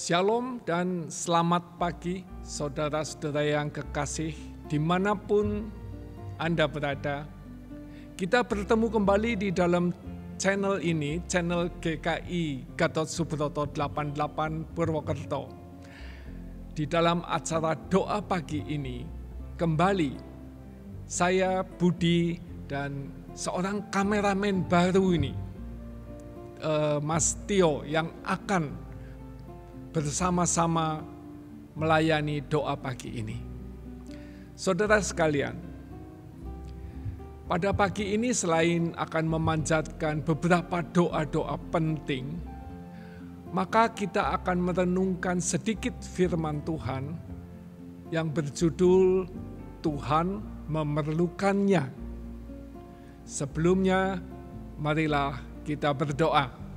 Shalom dan selamat pagi saudara-saudara yang kekasih dimanapun Anda berada. Kita bertemu kembali di dalam channel ini, channel GKI Gatot Subroto 88 Purwokerto. Di dalam acara doa pagi ini, kembali saya Budi dan seorang kameramen baru ini, Mas Tio, yang akan bersama-sama melayani doa pagi ini. Saudara sekalian, pada pagi ini selain akan memanjatkan beberapa doa-doa penting, maka kita akan merenungkan sedikit firman Tuhan yang berjudul Tuhan Memerlukannya. Sebelumnya, marilah kita berdoa.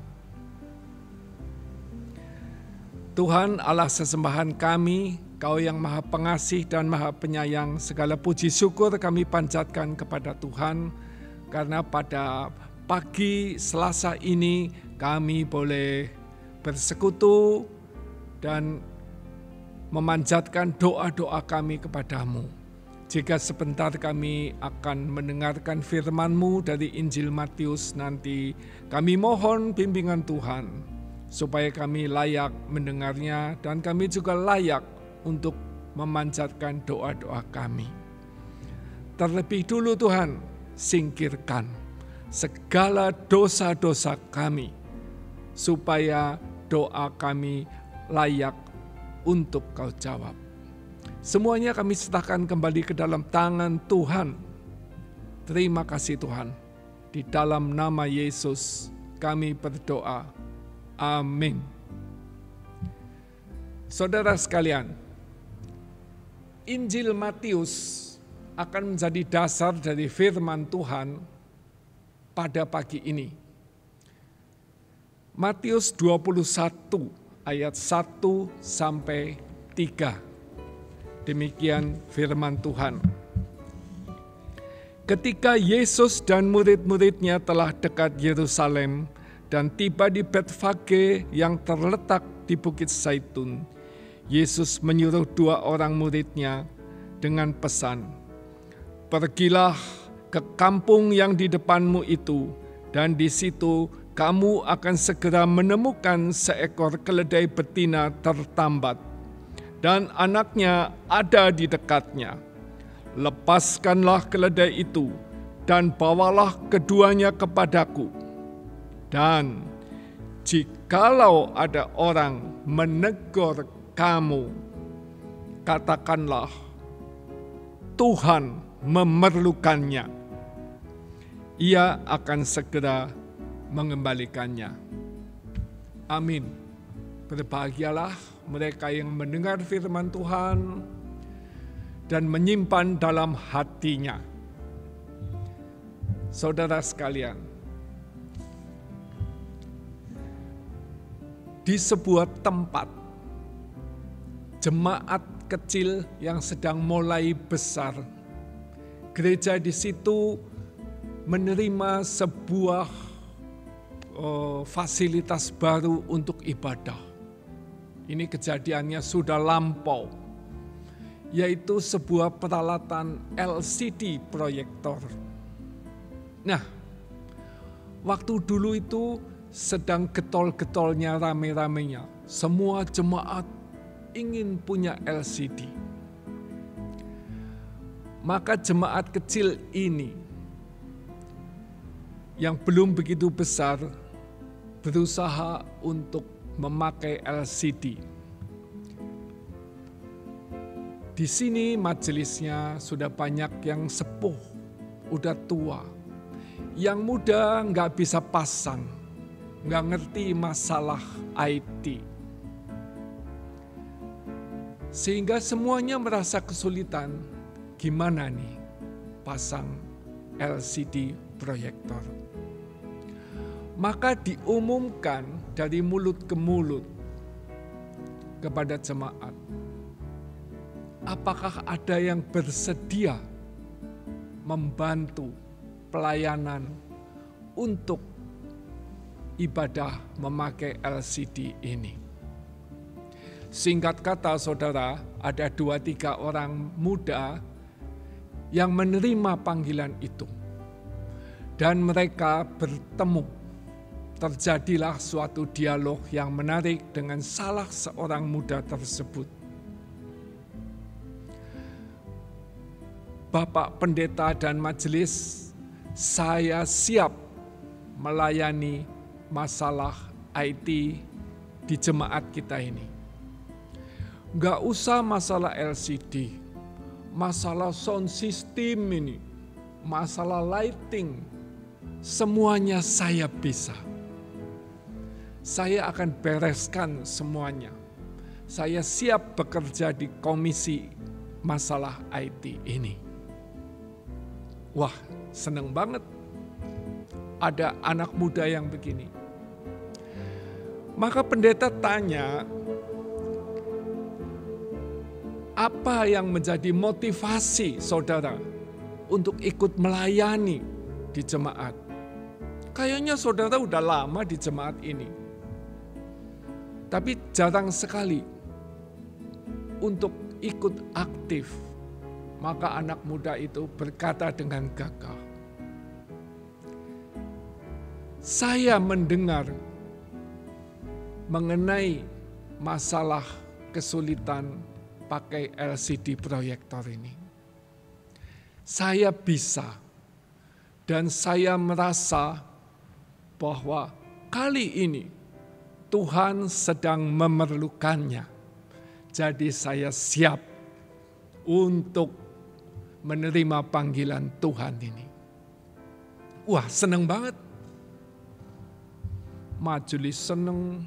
Tuhan Allah sesembahan kami, Kau yang maha pengasih dan maha penyayang, segala puji syukur kami panjatkan kepada Tuhan, karena pada pagi Selasa ini kami boleh bersekutu dan memanjatkan doa-doa kami kepadamu. Jika sebentar kami akan mendengarkan firman-Mu dari Injil Matius nanti, kami mohon bimbingan Tuhan, supaya kami layak mendengarnya dan kami juga layak untuk memanjatkan doa-doa kami. Terlebih dulu Tuhan, singkirkan segala dosa-dosa kami, supaya doa kami layak untuk Kau jawab. Semuanya kami serahkan kembali ke dalam tangan Tuhan. Terima kasih Tuhan. Di dalam nama Yesus kami berdoa. Amin. Saudara sekalian, Injil Matius akan menjadi dasar dari firman Tuhan pada pagi ini. Matius 21 ayat 1 sampai 3. Demikian firman Tuhan. Ketika Yesus dan murid-muridnya telah dekat Yerusalem dan tiba di Betfage yang terletak di Bukit Zaitun, Yesus menyuruh 2 orang muridnya dengan pesan, "Pergilah ke kampung yang di depanmu itu, dan di situ kamu akan segera menemukan seekor keledai betina tertambat, dan anaknya ada di dekatnya. Lepaskanlah keledai itu, dan bawalah keduanya kepadaku. Dan jikalau ada orang menegur kamu, katakanlah, Tuhan memerlukannya. Ia akan segera mengembalikannya." Amin. Berbahagialah mereka yang mendengar firman Tuhan dan menyimpan dalam hatinya. Saudara sekalian, di sebuah tempat, jemaat kecil yang sedang mulai besar, gereja di situ menerima sebuah fasilitas baru untuk ibadah. Ini kejadiannya sudah lampau, yaitu sebuah peralatan LCD proyektor. Nah, waktu dulu itu sedang getol-getolnya rame-ramenya. Semua jemaat ingin punya LCD. Maka jemaat kecil ini yang belum begitu besar berusaha untuk memakai LCD. Di sini majelisnya sudah banyak yang sepuh, udah tua. Yang muda nggak bisa pasang, nggak ngerti masalah IT. Sehingga semuanya merasa kesulitan, gimana nih pasang LCD proyektor. Maka diumumkan dari mulut ke mulut kepada jemaat, apakah ada yang bersedia membantu pelayanan untuk ibadah memakai LCD ini. Singkat kata saudara, ada 2-3 orang muda yang menerima panggilan itu. Dan mereka bertemu. Terjadilah suatu dialog yang menarik dengan salah seorang muda tersebut. Bapak pendeta dan majelis, saya siap melayani masalah IT di jemaat kita ini. Gak usah masalah LCD, masalah sound system ini, masalah lighting, semuanya saya bisa. Saya akan bereskan semuanya. Saya siap bekerja di komisi masalah IT ini. Wah, seneng banget. Ada anak muda yang begini. Maka pendeta tanya, apa yang menjadi motivasi saudara untuk ikut melayani di jemaat? Kayaknya saudara udah lama di jemaat ini. Tapi jarang sekali untuk ikut aktif. Maka anak muda itu berkata dengan gagah, saya mendengar mengenai masalah kesulitan pakai LCD proyektor ini. Saya bisa dan saya merasa bahwa kali ini Tuhan sedang memerlukannya. Jadi saya siap untuk menerima panggilan Tuhan ini. Wah, seneng banget. Majelis seneng,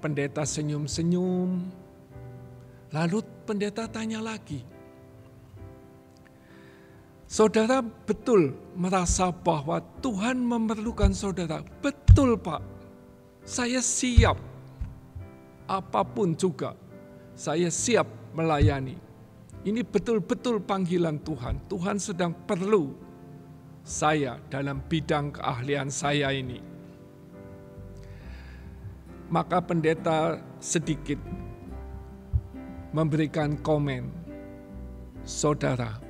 pendeta senyum-senyum. Lalu pendeta tanya lagi, saudara betul merasa bahwa Tuhan memerlukan saudara? Betul Pak, saya siap. Apapun juga, saya siap melayani. Ini betul-betul panggilan Tuhan. Tuhan sedang perlu saya dalam bidang keahlian saya ini. Maka pendeta sedikit memberikan komen, saudara,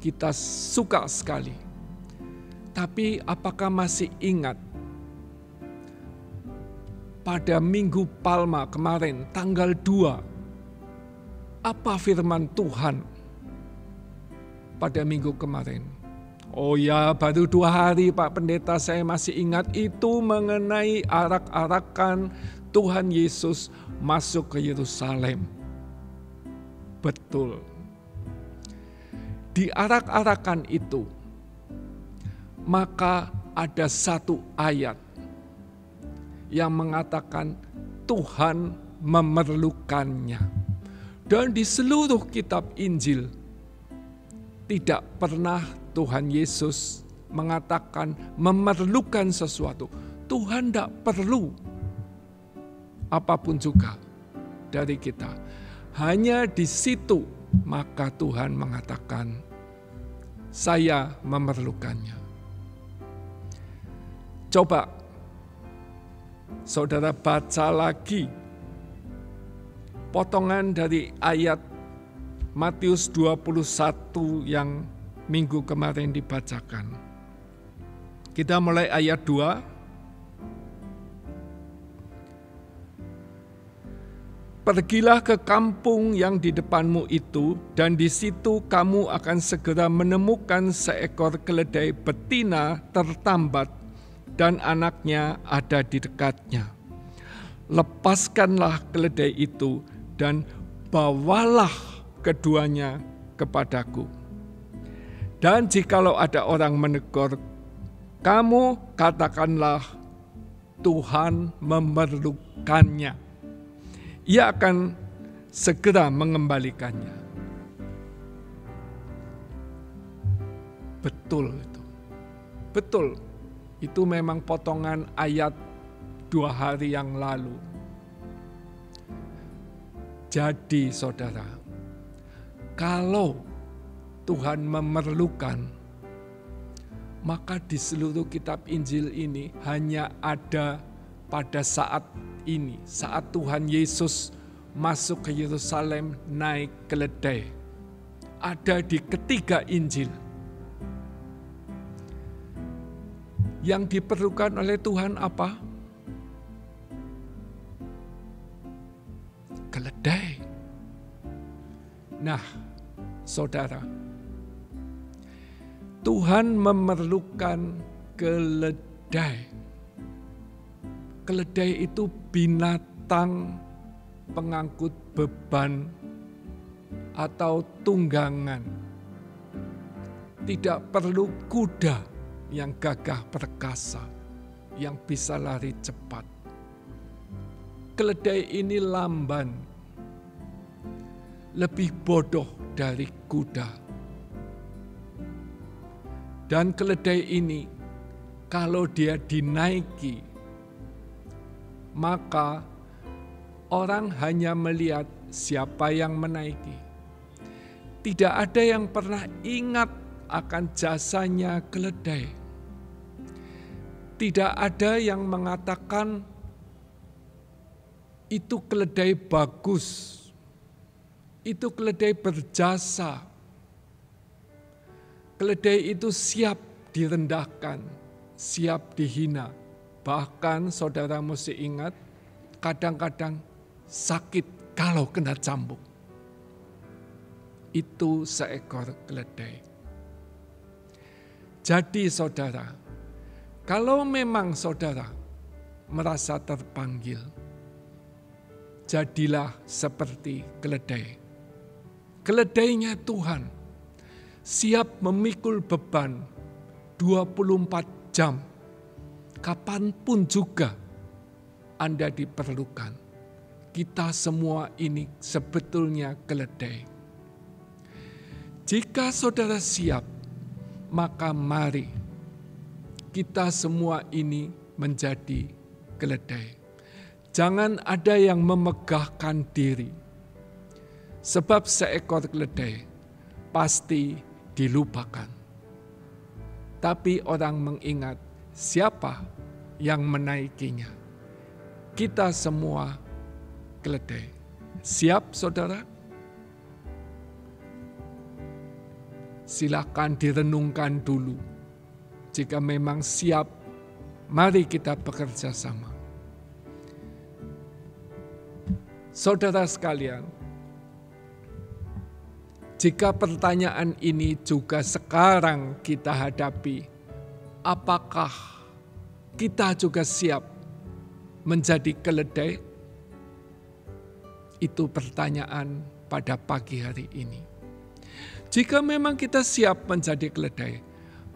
kita suka sekali. Tapi apakah masih ingat pada Minggu Palma kemarin, tanggal 2, apa firman Tuhan pada minggu kemarin? Oh ya, baru 2 hari Pak Pendeta, saya masih ingat itu mengenai arak-arakan Tuhan Yesus masuk ke Yerusalem. Betul. Di arak-arakan itu, maka ada satu ayat yang mengatakan Tuhan memerlukannya. Dan di seluruh kitab Injil, tidak pernah Tuhan Yesus mengatakan memerlukan sesuatu. Tuhan tidak perlu apapun juga dari kita. Hanya di situ maka Tuhan mengatakan, saya memerlukannya. Coba saudara baca lagi potongan dari ayat Matius 21 yang minggu kemarin dibacakan. Kita mulai ayat 2. Pergilah ke kampung yang di depanmu itu, dan di situ kamu akan segera menemukan seekor keledai betina tertambat, dan anaknya ada di dekatnya. Lepaskanlah keledai itu, dan bawalah keduanya kepadaku. Dan jikalau ada orang menegur kamu, katakanlah Tuhan memerlukannya. Ia akan segera mengembalikannya. Betul itu. Betul. Itu memang potongan ayat 2 hari yang lalu. Jadi saudara, kalau Tuhan memerlukan, maka di seluruh kitab Injil ini hanya ada pada saat ini, saat Tuhan Yesus masuk ke Yerusalem naik keledai. Ada di ketiga Injil. Yang diperlukan oleh Tuhan apa? Keledai. Nah, saudara, Tuhan memerlukan keledai. Keledai itu binatang pengangkut beban atau tunggangan. Tidak perlu kuda yang gagah perkasa, yang bisa lari cepat. Keledai ini lamban, lebih bodoh dari kuda. Dan keledai ini, kalau dia dinaiki, maka orang hanya melihat siapa yang menaiki. Tidak ada yang pernah ingat akan jasanya keledai. Tidak ada yang mengatakan itu keledai bagus, itu keledai berjasa. Keledai itu siap direndahkan, siap dihina. Bahkan saudara mesti ingat, kadang-kadang sakit kalau kena cambuk. Itu seekor keledai. Jadi saudara, kalau memang saudara merasa terpanggil, jadilah seperti keledai. Keledainya Tuhan, siap memikul beban 24 jam, kapanpun juga Anda diperlukan. Kita semua ini sebetulnya keledai. Jika saudara siap, maka mari kita semua ini menjadi keledai. Jangan ada yang memegahkan diri. Sebab seekor keledai pasti dilupakan. Tapi orang mengingat siapa yang menaikinya. Kita semua keledai. Siap saudara? Silakan direnungkan dulu. Jika memang siap, mari kita bekerja sama. Saudara sekalian, jika pertanyaan ini juga sekarang kita hadapi, apakah kita juga siap menjadi keledai? Itu pertanyaan pada pagi hari ini. Jika memang kita siap menjadi keledai,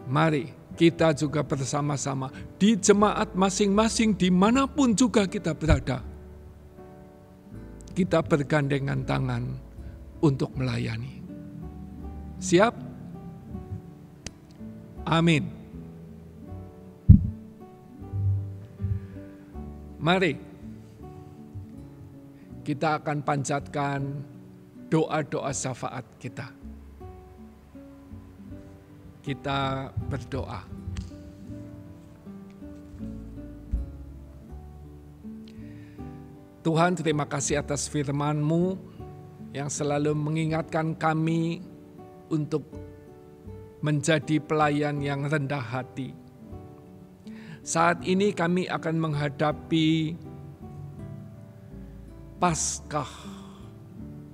mari kita juga bersama-sama di jemaat masing-masing dimanapun juga kita berada. Kita bergandengan tangan untuk melayani. Siap? Amin. Mari kita akan panjatkan doa-doa syafaat kita. Kita berdoa. Tuhan, terima kasih atas firman-Mu yang selalu mengingatkan kami untuk menjadi pelayan yang rendah hati. Saat ini kami akan menghadapi Paskah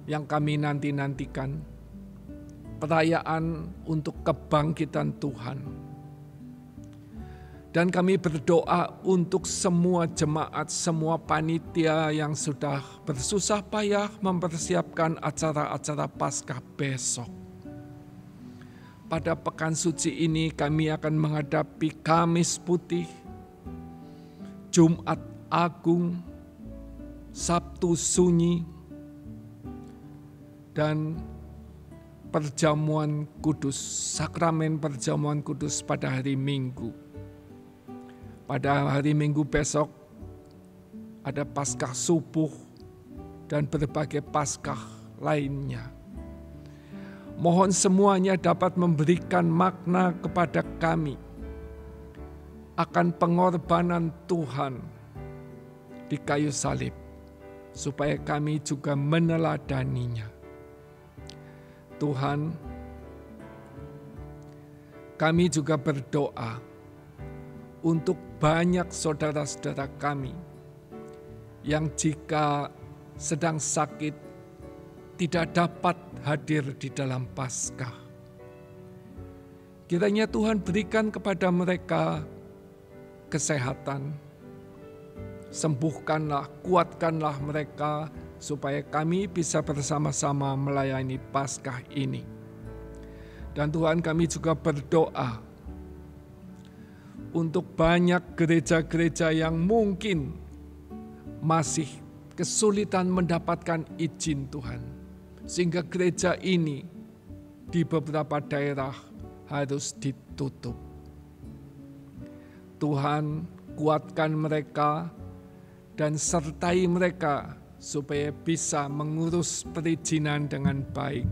yang kami nanti-nantikan, perayaan untuk kebangkitan Tuhan. Dan kami berdoa untuk semua jemaat, semua panitia yang sudah bersusah payah mempersiapkan acara-acara Paskah besok. Pada pekan suci ini kami akan menghadapi Kamis Putih, Jumat Agung, Sabtu Sunyi, dan perjamuan kudus, sakramen perjamuan kudus pada hari Minggu. Pada hari Minggu besok ada Paskah subuh dan berbagai Paskah lainnya. Mohon semuanya dapat memberikan makna kepada kami akan pengorbanan Tuhan di kayu salib, supaya kami juga meneladaninya. Tuhan, kami juga berdoa untuk banyak saudara-saudara kami yang jika sedang sakit tidak dapat hadir di dalam Paskah. Kiranya Tuhan berikan kepada mereka kesehatan, sembuhkanlah, kuatkanlah mereka supaya kami bisa bersama-sama melayani Paskah ini. Dan Tuhan, kami juga berdoa untuk banyak gereja-gereja yang mungkin masih kesulitan mendapatkan izin Tuhan, sehingga gereja ini di beberapa daerah harus ditutup. Tuhan, kuatkan mereka dan sertai mereka supaya bisa mengurus perizinan dengan baik.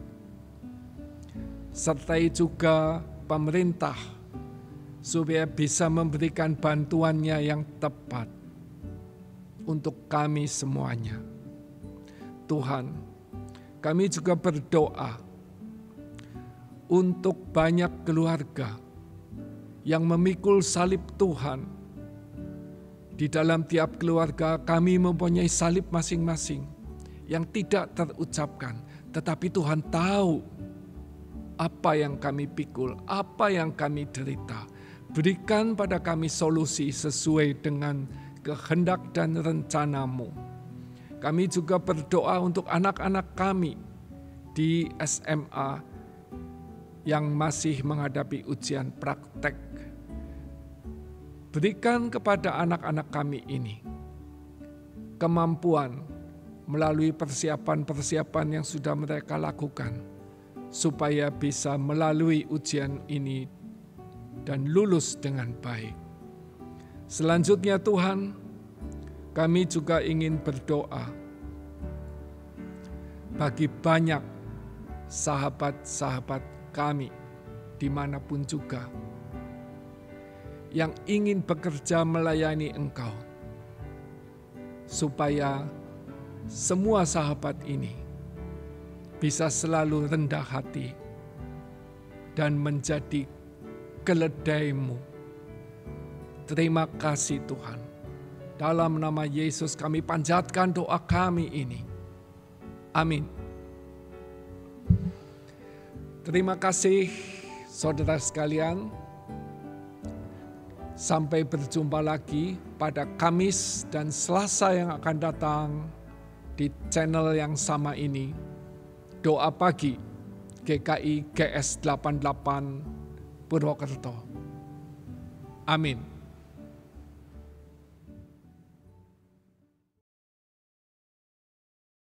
Sertai juga pemerintah supaya bisa memberikan bantuannya yang tepat untuk kami semuanya. Tuhan, kami juga berdoa untuk banyak keluarga yang memikul salib Tuhan. Di dalam tiap keluarga kami mempunyai salib masing-masing yang tidak terucapkan, tetapi Tuhan tahu apa yang kami pikul, apa yang kami derita. Berikan pada kami solusi sesuai dengan kehendak dan rencana-Mu. Kami juga berdoa untuk anak-anak kami di SMA yang masih menghadapi ujian praktek. Berikan kepada anak-anak kami ini kemampuan melalui persiapan-persiapan yang sudah mereka lakukan, supaya bisa melalui ujian ini dan lulus dengan baik. Selanjutnya Tuhan, kami juga ingin berdoa bagi banyak sahabat-sahabat kami dimanapun juga yang ingin bekerja melayani Engkau, supaya semua sahabat ini bisa selalu rendah hati dan menjadi keledai-Mu. Terima kasih Tuhan. Dalam nama Yesus kami panjatkan doa kami ini. Amin. Terima kasih saudara sekalian. Sampai berjumpa lagi pada Kamis dan Selasa yang akan datang di channel yang sama ini. Doa Pagi GKI GS 88 Purwokerto. Amin.